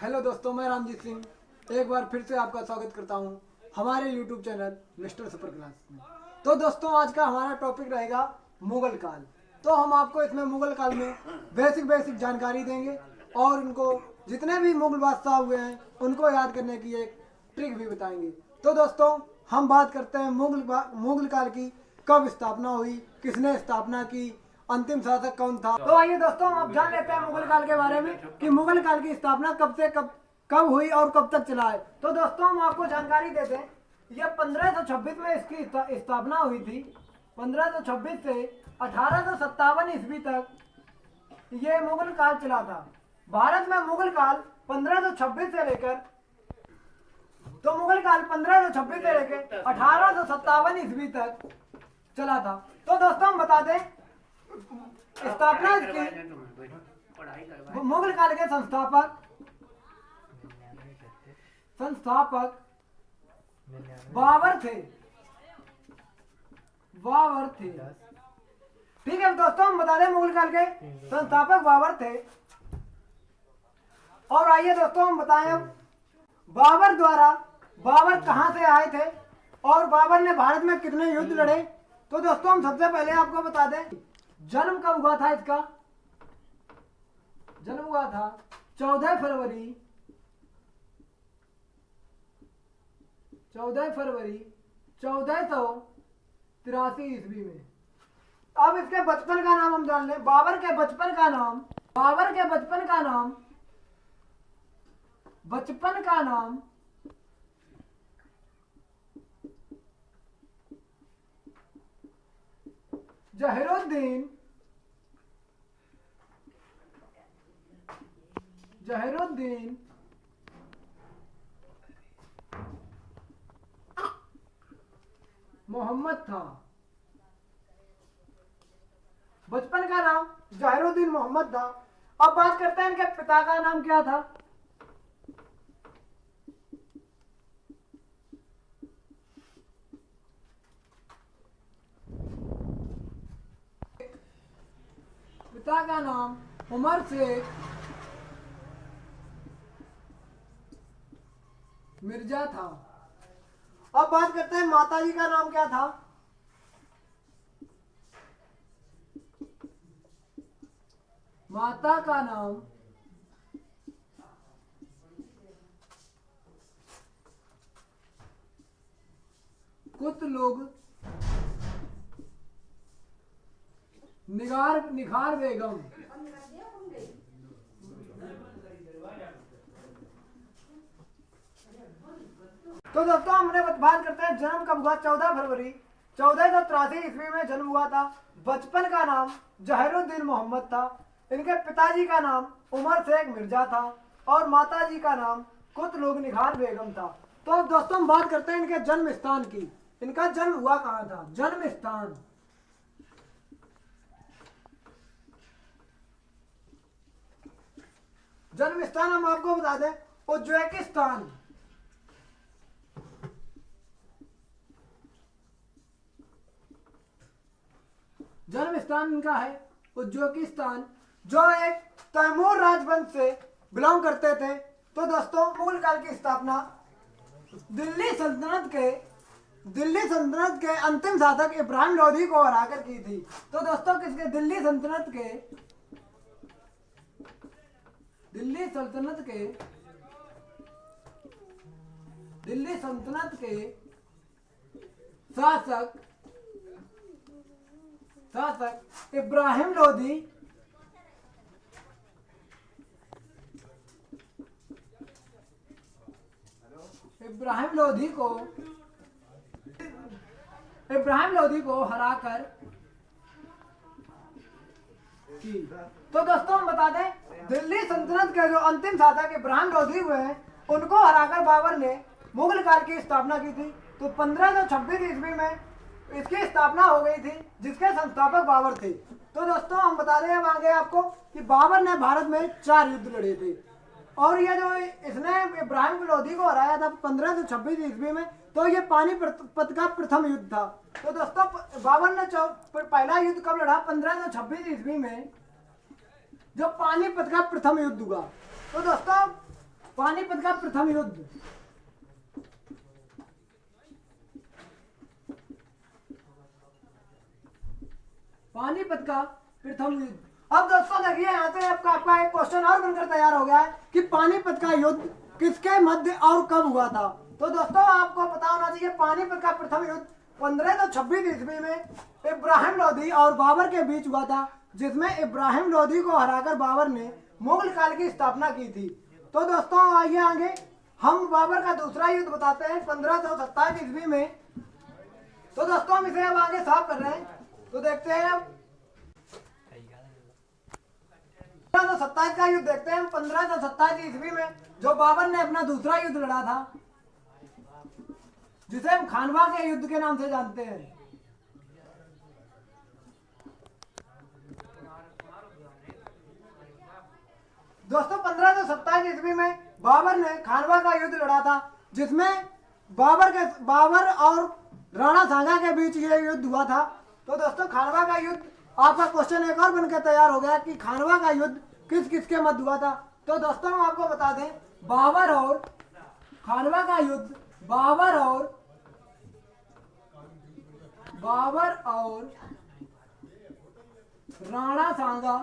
Hello दोस्तों, मैं रामजीत सिंह एक बार फिर से आपका स्वागत करता हूं हमारे YouTube channel mister super class में। तो दोस्तों, आज का हमारा टॉपिक रहेगा मुगल काल। तो हम आपको इसमें मुगल काल में बेसिक जानकारी देंगे और उनको जितने भी मुगल बादशाह हुए हैं उनको याद करने की एक ट्रिक भी बताएंगे। तो दोस्तों, हम बात करते हैं मुगल काल की कब स्थापना हुई, किसने स्थापना की, अंतिम शासक कौन था। तो आइए दोस्तों, हम अब जान लेते हैं मुगल काल के बारे में कि मुगल काल की स्थापना कब हुई और कब तक चला है। तो दोस्तों, हम आपको जानकारी देते हैं, यह 1526 में इसकी स्थापना हुई थी। 1526 से 1857 ईस्वी तक ये मुगल काल चला था। भारत में मुगल काल 1526 से लेकर 1857 ईस्वी तक चला था। तो दोस्तों, हम बता दें स्थापना इसकी मुगल काल के संस्थापक बाबर थे। ठीक है दोस्तों, हम बता दें मुगल काल के संस्थापक बाबर थे। और आइए दोस्तों, हम बताएं अब बाबर कहां से आए थे और बाबर ने भारत में कितने युद्ध लड़े। तो दोस्तों, हम सबसे पहले आपको बता दें जन्म कब हुआ था इसका। जन्म हुआ था 14 फरवरी 1483 ईस्वी में। अब इसके बचपन का नाम हम जान लें। बाबर के बचपन का नाम जहीरुद्दीन मोहम्मद था। बचपन का नाम जहीरुद्दीन मोहम्मद था। अब बात करते हैं इनके पिता का नाम क्या था। पिता का नाम उमर शेख मिर्जा था। अब बात करते हैं माताजी का नाम क्या था। माता का नाम कुतलुग निखार बेगम। तो दोस्तों, हमने बात करते हैं जन्म कब हुआ। 14 फरवरी 1483 ईस्वी में जन्म हुआ था। बचपन का नाम जहीरुद्दीन मोहम्मद था। इनके पिताजी का नाम उमर शेख मिर्जा था और माताजी का नाम कुतलुग निखार बेगम था। तो दोस्तों, हम बात करते हैं इनके जन्म स्थान की। इनका जन्म हुआ कहां था। जन्म स्थान हम आपको बता दें उज्बेकिस्तान। जन्म स्थान इनका है उज्बेकिस्तान, जो एक तैमूर राजवंश से बिलोंग करते थे। तो दोस्तों, मुगल काल की स्थापना दिल्ली सल्तनत के अंतिम शासक इब्राहिम लोधी को हराकर की थी। तो दोस्तों, किसके दिल्ली सल्तनत के शासक इब्राहिम लोधी को हराकर की। तो दोस्तों, हम बता दें दिल्ली सल्तनत के जो अंतिम शासक इब्राहिम लोधी हुए हैं उनको हराकर बाबर ने मुगल काल की स्थापना की थी। तो 1526 ईस्वी में इसकी स्थापना हो गई थी, जिसके संस्थापक बाबर थे। तो दोस्तों, हम बता दें अब आगे आपको कि बाबर ने भारत में 4 युद्ध लड़े थे और ये जो इसने इब्राहिम लोधी को हराया था 1526 ईस्वी में, तो ये पानीपत का प्रथम युद्ध था। तो दोस्तों, बाबर ने पहला युद्ध कब लड़ा 1526 ईस्वी में, जो पानीपत का प्रथम युद्ध हुआ। तो दोस्तों, पानीपत का प्रथम युद्ध। पानीपत का प्रथम युद्ध। अब दोस्तों देखिए यहाँ पे आपका एक क्वेश्चन और बनकर तैयार हो गया है कि पानीपत का युद्ध किसके मध्य और कब हुआ था। तो दोस्तों आपको पता होना चाहिए पानीपत का प्रथम युद्ध 1526 ईस्वी में इब्राहिम लोधी और बाबर के बीच हुआ था, जिसमें इब्राहिम लोधी को हराकर बाबर ने मुगल काल की स्थापना की थी। तो दोस्तों आइए आगे हम बाबर का दूसरा युद्ध बताते हैं 1527 ईस्वी में। तो दोस्तों हम इसे अब आगे साफ कर रहे हैं, तो देखते हैं अब 1527 का युद्ध देखते हैं हम। 1527 ईस्वी में जो बाबर ने अपना दूसरा युद्ध लड़ा था, जिसे हम खानवा के युद्ध के नाम से जानते हैं। दोस्तों 1527 ईस्वी में बाबर ने खानवा का युद्ध लड़ा था, जिसमें बाबर और राणा सांगा के बीच ये युद्ध हुआ था। तो दोस्तों खानवा का युद्ध आपका क्वेश्चन एक और बनकर तैयार हो गया कि खानवा का युद्ध किस किस के मध्य हुआ था। तो दोस्तों हम आपको बता दें बाबर और खानवा का युद्ध बाबर और राणा सांगा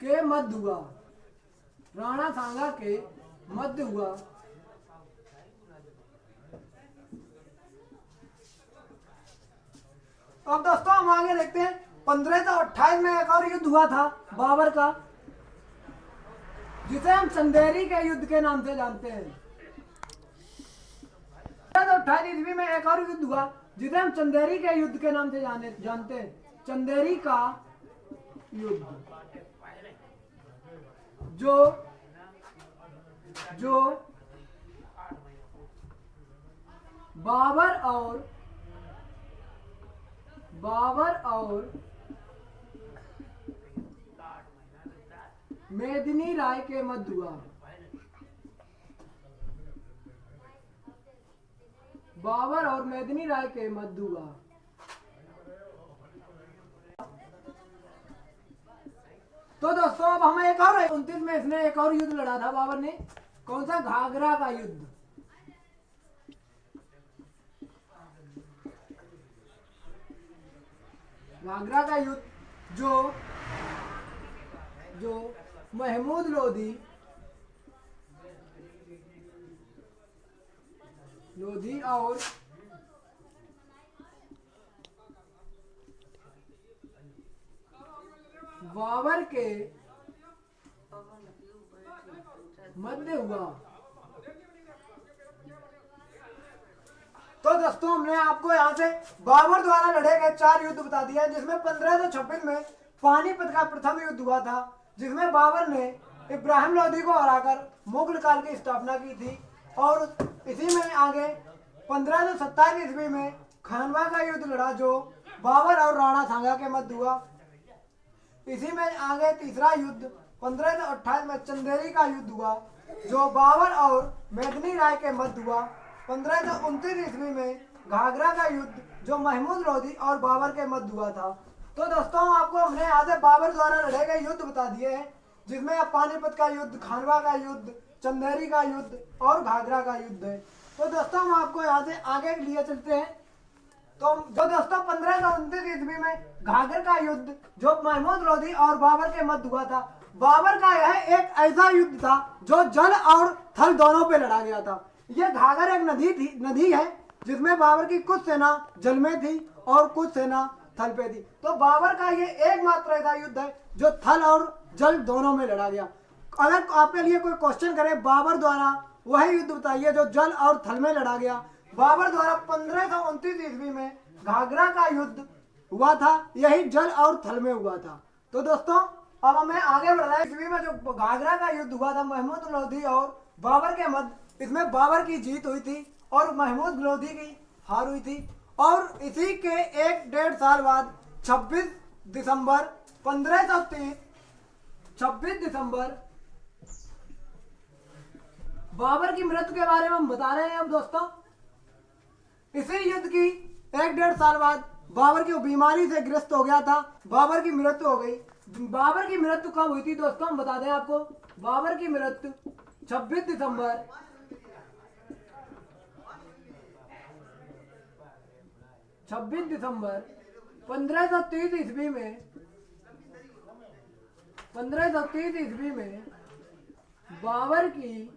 के मध्य हुआ। राणा सांगा के मध्य हुआ। अब दोस्तों हम आगे देखते हैं 1528 में एक और युद्ध हुआ था बाबर का, जिसे हम चंदेरी के युद्ध के नाम से जानते हैं। 1528 ईस्वी में एक और युद्ध हुआ जिसे हम चंदेरी के युद्ध के नाम से जानते हैं। चंदेरी का युद्ध जो बाबर और मेदिनी राय के मध्य हुआ। बाबर और मेदिनी राय के मध्य हुआ। तो दोस्तों अब हमें एक और 29 में इसने एक और युद्ध लड़ा था बाबर ने। कौन सा? घाघरा का युद्ध। घाघरा का युद्ध जो महमूद लोधी और बाबर के मध्य हुआ। तो दोस्तों हमने आपको यहाँ से बाबर द्वारा लड़े गए 4 युद्ध बता दिया, जिसमें 1526 में पानीपत का प्रथम युद्ध हुआ था, जिसमें बाबर ने इब्राहिम लोधी को हराकर मुगल काल की स्थापना की थी। और इसी में आगे 1527 ईस्वी में खानवा का युद्ध लड़ा, जो बाबर और राणा सांगा के मध्य हुआ। इसी में आगे तीसरा युद्ध 1528 में चंदेरी का युद्ध हुआ, जो बाबर और मेदिनी राय के मध्य हुआ। 1529 ईस्वी में घाघरा का युद्ध, जो महमूद लोधी और बाबर के मध्य हुआ था। तो दोस्तों आपको हमने यहाँ से बाबर द्वारा लड़े गए युद्ध बता दिए हैं, जिसमें अब पानीपत का युद्ध, खानवा का युद्ध, चंदेरी का युद्ध और घाघरा का युद्ध है। तो दोस्तों हम आपको यहाँ से आगे लिए चलते हैं। तो दोस्तों 1529 ईस्वी में घाघर का युद्ध, जो महमूद लोधी और बाबर के मध्य हुआ था। बाबर का यह एक ऐसा युद्ध था जो जल और थल दोनों पे लड़ा गया था। यह घाघर एक नदी है, जिसमें बाबर की कुछ सेना जल में थी और कुछ सेना थल पे थी। तो बाबर का ये एकमात्र ऐसा युद्ध है जो थल और जल दोनों में लड़ा गया। अगर आपके लिए कोई क्वेश्चन करे बाबर द्वारा वही युद्ध बताइए जो जल और थल में लड़ा गया। बाबर द्वारा 1529 ईस्वी में घाघरा का युद्ध हुआ था, यही जल और थल में हुआ था। तो दोस्तों अब हमें आगे बढ़ रहा है। ईस्वी में जो घाघरा का युद्ध हुआ था महमूद लोधी और बाबर के मध्य, इसमें बाबर की जीत हुई थी और महमूद लोधी की हार हुई थी। और इसी के 1-1.5 साल बाद 26 दिसंबर 1530 बाबर की मृत्यु के बारे में हम बता रहे हैं। अब दोस्तों इसी युद्ध की 1-1.5 साल बाद बाबर की बीमारी से ग्रस्त हो गया था, बाबर की मृत्यु हो गई। बाबर की मृत्यु कब हुई थी दोस्तों, हम बता दें आपको। बाबर की मृत्यु 26 दिसंबर 1530 ईस्वी में 1530 ईस्वी में बाबर की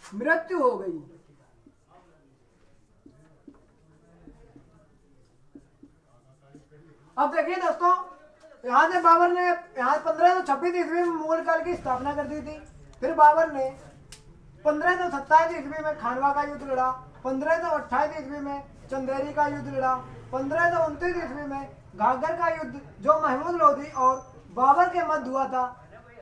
मृत्यु हो गई। अब देखिए दोस्तों, यहाँ से बाबर ने यहाँ 1526 ईस्वी में मुगल काल की स्थापना कर दी थी। फिर बाबर ने 1527 ईस्वी में खानवा का युद्ध लड़ा, 1528 ईस्वी में चंदेरी का युद्ध लड़ा, 1529 ईस्वी में घाघर का युद्ध जो महमूद लोधी और बाबर के मध्य हुआ था।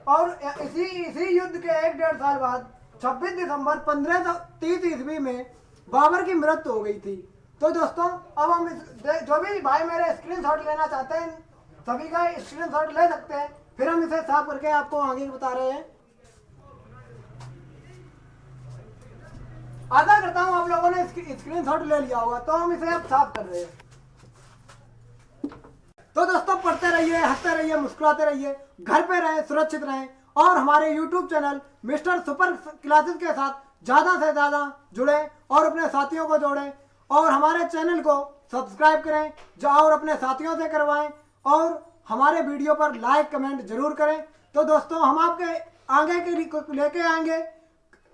और इसी युद्ध के 1-1.5 साल बाद 26 दिसंबर 1530 ईस्वी में बाबर की मृत्यु हो गई थी। तो दोस्तों अब हम जो भी भाई मेरे स्क्रीनशॉट लेना चाहते हैं सभी का स्क्रीनशॉट ले सकते हैं, फिर हम इसे साफ करके आपको आगे बता रहे हैं। आशा करता हूं आप लोगों ने स्क्रीनशॉट ले लिया होगा, तो हम इसे अब साफ कर रहे हैं। तो दोस्तों पढ़ते रहिए, हंसते रहिए, मुस्कुराते रहिए, घर पे रहें, सुरक्षित रहें और हमारे YouTube channel mister super classes के साथ ज़्यादा से ज़्यादा जुड़ें और अपने साथियों को जोड़ें और हमारे चैनल को सब्सक्राइब करें जो और अपने साथियों से करवाएं और हमारे वीडियो पर लाइक कमेंट जरूर करें। तो दोस्तों हम आपके आगे के लेके आएंगे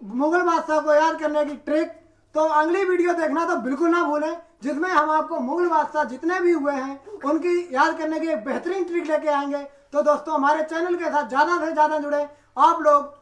मुगल बादशाह को याद करने की ट्रिक। तो अगली वीडियो देखना तो बिल्कुल ना भूलें, जिसमें हम आपको मुगल बादशाह जितने भी हुए हैं उनकी याद करने की एक बेहतरीन ट्रिक लेके आएंगे। तो दोस्तों हमारे चैनल के साथ ज़्यादा से ज़्यादा जुड़े, आप लोग